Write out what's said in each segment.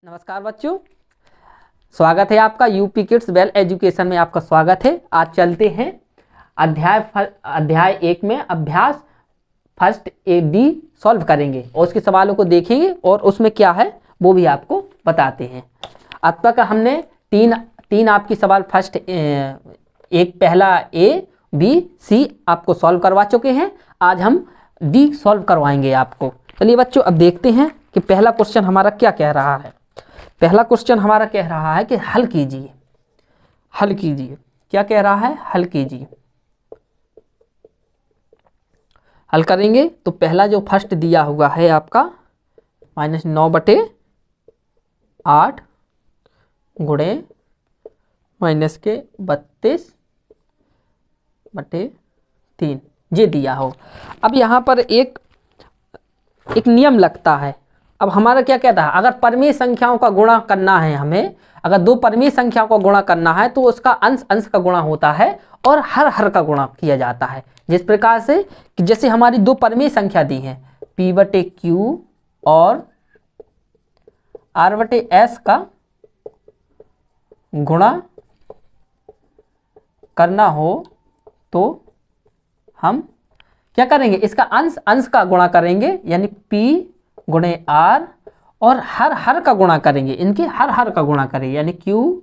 नमस्कार बच्चों, स्वागत है आपका यूपी किड्स वेल एजुकेशन में। आपका स्वागत है। आज चलते हैं अध्याय 1 में अभ्यास फर्स्ट AD सॉल्व करेंगे और उसके सवालों को देखेंगे और उसमें क्या है वो भी आपको बताते हैं। अब तक हमने तीन आपकी सवाल फर्स्ट एक पहला A B C आपको सॉल्व करवा चुके हैं। आज हम D सॉल्व करवाएंगे आपको। चलिए बच्चों, अब देखते हैं कि पहला क्वेश्चन हमारा क्या कह रहा है। पहला क्वेश्चन हमारा कह रहा है कि हल कीजिए। हल कीजिए क्या कह रहा है? हल कीजिए। हल करेंगे तो पहला जो फर्स्ट दिया हुआ है आपका -9/8 गुणे -32/3 ये दिया हो। अब यहाँ पर एक नियम लगता है। अब हमारा क्या कहता है, अगर परमेय संख्याओं का गुणा करना है, हमें अगर दो परमेय संख्याओं का गुणा करना है तो उसका अंश अंश का गुणा होता है और हर हर का गुणा किया जाता है। जिस प्रकार से कि जैसे हमारी दो परमेय संख्या दी है P/Q और R/S का गुणा करना हो तो हम क्या करेंगे, इसका अंश अंश का गुणा करेंगे, यानी P गुणे R और हर हर का गुणा करेंगे, इनके हर हर का गुणा करेंगे, यानी Q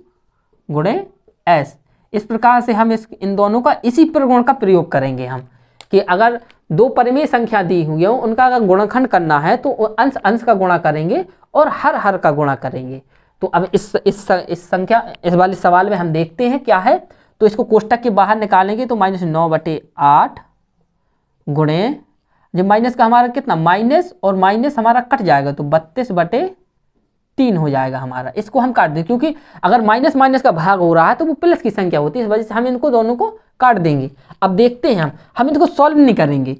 गुणे S। इस प्रकार से हम इन दोनों का इसी प्रगुण का प्रयोग करेंगे हम कि अगर दो परिमेय संख्या दी हुई है उनका अगर गुणनखंड करना है तो अंश अंश का गुणा करेंगे और हर हर का गुणा करेंगे। तो अब इस वाले सवाल में हम देखते हैं क्या है। तो इसको कोष्टक के बाहर निकालेंगे तो -9/8 गुणे, जब माइनस का हमारा कितना माइनस और माइनस हमारा कट जाएगा तो 32/3 हो जाएगा हमारा। इसको हम काट दें क्योंकि अगर माइनस माइनस का भाग हो रहा है तो वो प्लस की संख्या होती है, इस वजह से हम इनको दोनों को काट देंगे। अब देखते हैं हम इनको सॉल्व नहीं करेंगे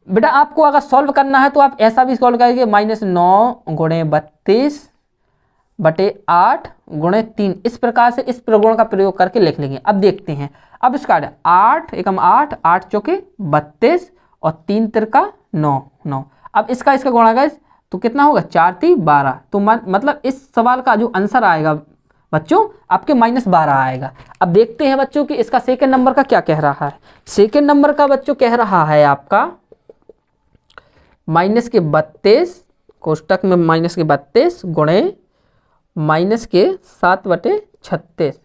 बेटा। आपको अगर सॉल्व करना है तो आप ऐसा भी सॉल्व करेंगे -9 गुणे 32/8 गुणे 3। इस प्रकार से इस प्रगुण का प्रयोग करके लिख लेंगे। अब देखते हैं। अब इसका 8 एकम 8 8 चौके 32 और 3 तिरका 9। अब इसका गुणा करें तो कितना होगा 4 3 12। तो मतलब इस सवाल का जो आंसर आएगा बच्चों आपके -12 आएगा। अब देखते हैं बच्चों कि इसका सेकंड नंबर का क्या कह रहा है। सेकंड नंबर का बच्चों कह रहा है आपका -32 कोष्टक में -32 गुणे -7/36।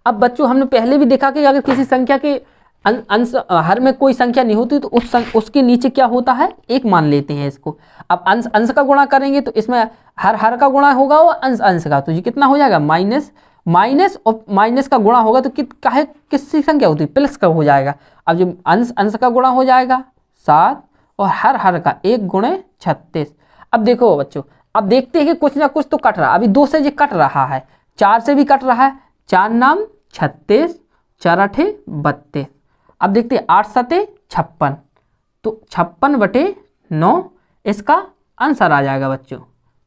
अब बच्चों हमने पहले भी देखा कि अगर किसी संख्या के अंश हर में कोई संख्या नहीं होती तो उसके नीचे क्या होता है, एक मान लेते हैं इसको। अब अंश अंश का गुणा करेंगे तो इसमें हर हर का गुणा होगा और अंश अंश का, तो ये कितना हो जाएगा माइनस माइनस और माइनस का गुणा होगा तो किसकी संख्या होती है, प्लस का हो जाएगा। अब जब अंश अंश का गुणा हो जाएगा 7 और हर हर का 1 गुणे 36। अब देखो बच्चों, अब देखते हैं कि कुछ ना कुछ तो कट रहा है। अभी 2 से ये कट रहा है, 4 से भी कट रहा है, 4 नाम 36 4 8 32। अब देखते हैं 8 7 56, तो 56/9 इसका आंसर आ जाएगा बच्चों।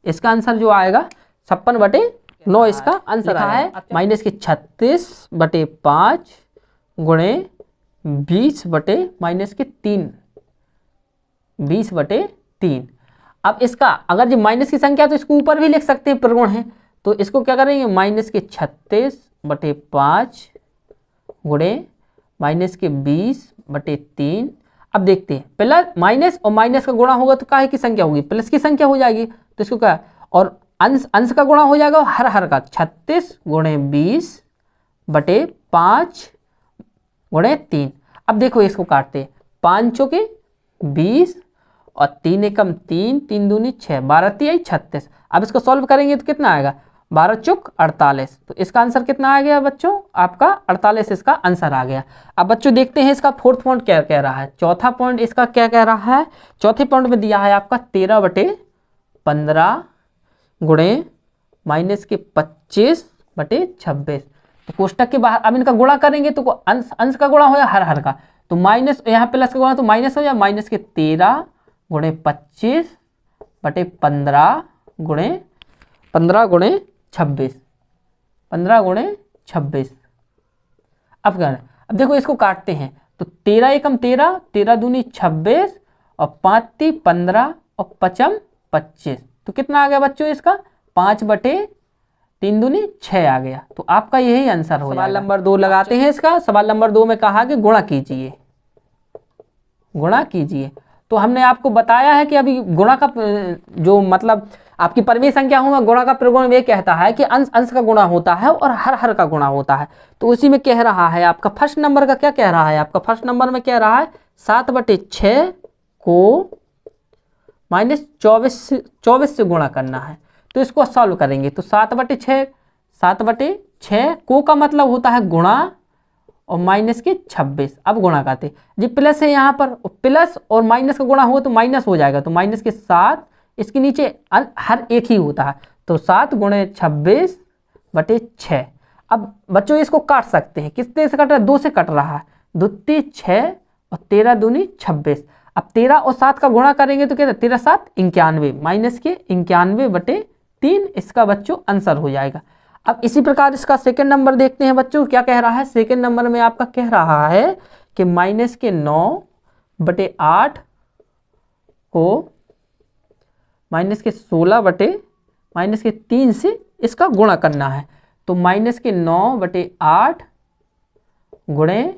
इसका आंसर जो आएगा 56/9 इसका आंसर है। -36/5 गुणे 20/-3 20/3। अब इसका अगर जो माइनस की संख्या तो इसको ऊपर भी लिख सकते हैं, प्रगुण है, तो इसको क्या करेंगे -36/5 गुणे -20/3। अब देखते हैं प्लस माइनस और माइनस का गुणा होगा तो काहे की संख्या होगी, प्लस की संख्या हो जाएगी। तो इसको क्या, और अंश अंश का गुणा हो जाएगा हर हर का 36 गुणे 20/5 गुणे 3। अब देखो इसको काटते हैं, 5 चौके 20 और 3 एकम 3 3 दूनी 6 12 3 36। अब इसको सॉल्व करेंगे तो कितना आएगा 12 चौक 48। तो इसका आंसर कितना आ गया बच्चों आपका 48 इसका आंसर आ गया। अब बच्चों देखते हैं इसका फोर्थ पॉइंट क्या कह रहा है। चौथा पॉइंट इसका क्या कह रहा है। चौथे पॉइंट में दिया है आपका 13/15 गुणे -25/26। तो कोष्टक के बाहर अब इनका गुणा करेंगे तो अंश अंश का गुणा हो या हर हर का, तो माइनस यहाँ प्लस का गुणा तो माइनस हो जाए -13 गुणे 25/15 गुणे 15 गुणे 26 15 गुणे 26। अब देखो इसको काटते हैं तो 13 एकम 13 13 दूनी 26 और 5 × 3 = 15 और 5 × 25। तो कितना आ गया बच्चों इसका 5/3 दूनी 6 आ गया। तो आपका यही आंसर हो जाएगा। सवाल नंबर 2 लगाते हैं इसका। सवाल नंबर 2 में कहा कि गुणा कीजिए, गुणा कीजिए। तो हमने आपको बताया है कि अभी गुणा का जो मतलब आपकी परिमेय संख्या हो, गुणा का प्रगुण ये कहता है कि अंश अंश का गुणा होता है और हर हर का गुणा होता है। तो उसी में कह रहा है आपका फर्स्ट नंबर का क्या कह रहा है, आपका फर्स्ट नंबर में कह रहा है 7/6 को -24 से गुणा करना है। तो इसको सॉल्व करेंगे तो 7/6 को का मतलब होता है गुणा और -26। अब गुणा करते जी, प्लस है यहाँ पर, प्लस और माइनस का गुणा हो तो माइनस हो जाएगा, तो -7 इसके नीचे हर एक ही होता है। तो 7 × 26/6। अब बच्चों इसको काट सकते हैं, कितने से कट रहा है, 2 से कट रहा है, 2 × 6 और 13 दूनी 26। अब 13 और 7 का गुणा करेंगे तो क्या 13 7 91 -91/3 इसका बच्चों आंसर हो जाएगा। अब इसी प्रकार इसका सेकंड नंबर देखते हैं बच्चों, क्या कह रहा है। सेकंड नंबर में आपका कह रहा है कि -9/8 को -16/3 से इसका गुणा करना है। तो -9/8 गुणे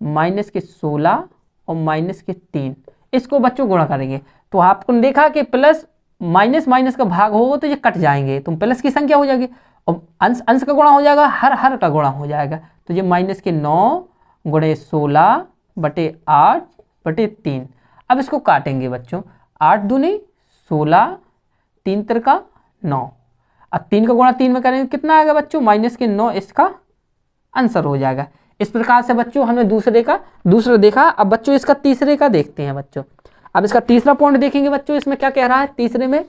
-16 और -3 इसको बच्चों गुणा करेंगे। तो आपको देखा कि प्लस माइनस माइनस का भाग होगा तो ये कट जाएंगे, तो प्लस की संख्या हो जाएगी और अंश अंश का गुणा हो जाएगा, हर हर का गुणा हो जाएगा। तो ये -9 × 16/8/3। अब इसको काटेंगे बच्चों, 8 दूनी 16, 3 तिरका 9। अब 3 का गुणा 3 में करेंगे कितना आएगा बच्चों, -9 इसका आंसर हो जाएगा। इस प्रकार से बच्चों हमने दूसरा देखा। अब बच्चों इसका तीसरे का देखते हैं बच्चों। अब इसका तीसरा पॉइंट देखेंगे बच्चों, इसमें क्या कह रहा है तीसरे में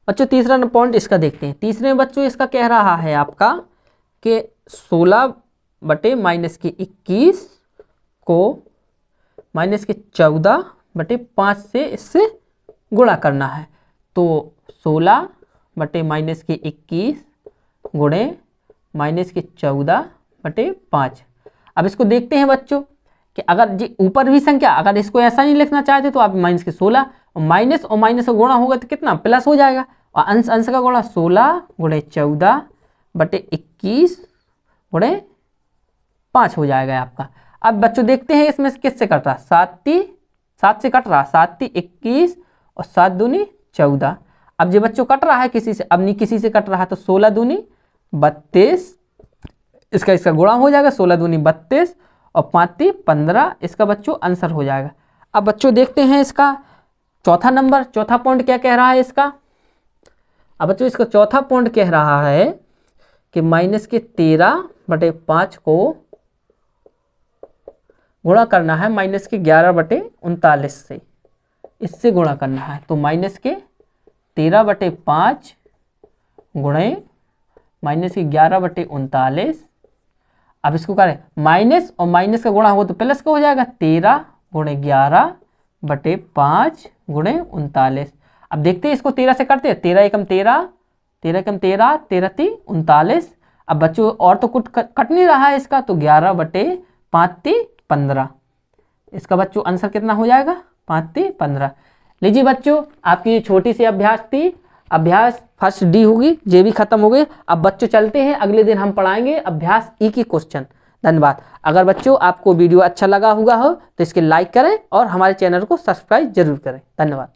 बच्चों तीसरा पॉइंट इसका देखते हैं। तीसरे में बच्चों इसका कह रहा है आपका कि 16/-21 को -14/5 से इससे गुणा करना है। तो 16/-21 गुणे -14/5। अब इसको देखते हैं बच्चों कि अगर जी ऊपर भी संख्या, अगर इसको ऐसा नहीं लिखना चाहते तो आप -16 और माइनस का गुणा होगा तो कितना प्लस हो जाएगा, और अंश अंश का गुणा 16 × 14/21 × 5 हो जाएगा आपका। अब बच्चों देखते हैं इसमें किससे कट रहा, 7 से कट रहा, 7 × 21 और 7 दूनी 14। अब जो बच्चों कट रहा है किसी से, अब नहीं किसी से कट रहा, तो 16 दूनी 32 इसका गुणा हो जाएगा, 16 दूनी 32 और 5 × 15 इसका बच्चों आंसर हो जाएगा। अब बच्चों देखते हैं इसका चौथा पॉइंट क्या कह रहा है इसका। अब बच्चों इसका चौथा पॉइंट कह रहा है कि -13/5 को गुणा करना है -11/39 से, इससे गुणा करना है। तो -13/5 गुणे -11/39। अब इसको करें माइनस और माइनस का गुणा हो तो प्लस का हो जाएगा, 13 × 11/5 गुणे 39। अब देखते हैं इसको 13 से करते हैं, 13 × 13, 13 × 39। अब बच्चों और तो कुछ कट नहीं रहा है इसका, तो 11/5 × 15 इसका बच्चों आंसर कितना हो जाएगा, 5 × 15। लीजिए बच्चों आपकी छोटी सी अभ्यास थी, अभ्यास फर्स्ट डी होगी, जे भी खत्म हो गए। अब बच्चों चलते हैं, अगले दिन हम पढ़ाएंगे अभ्यास ई की क्वेश्चन। धन्यवाद। अगर बच्चों आपको वीडियो अच्छा लगा हुआ हो तो इसके लाइक करें और हमारे चैनल को सब्सक्राइब जरूर करें। धन्यवाद।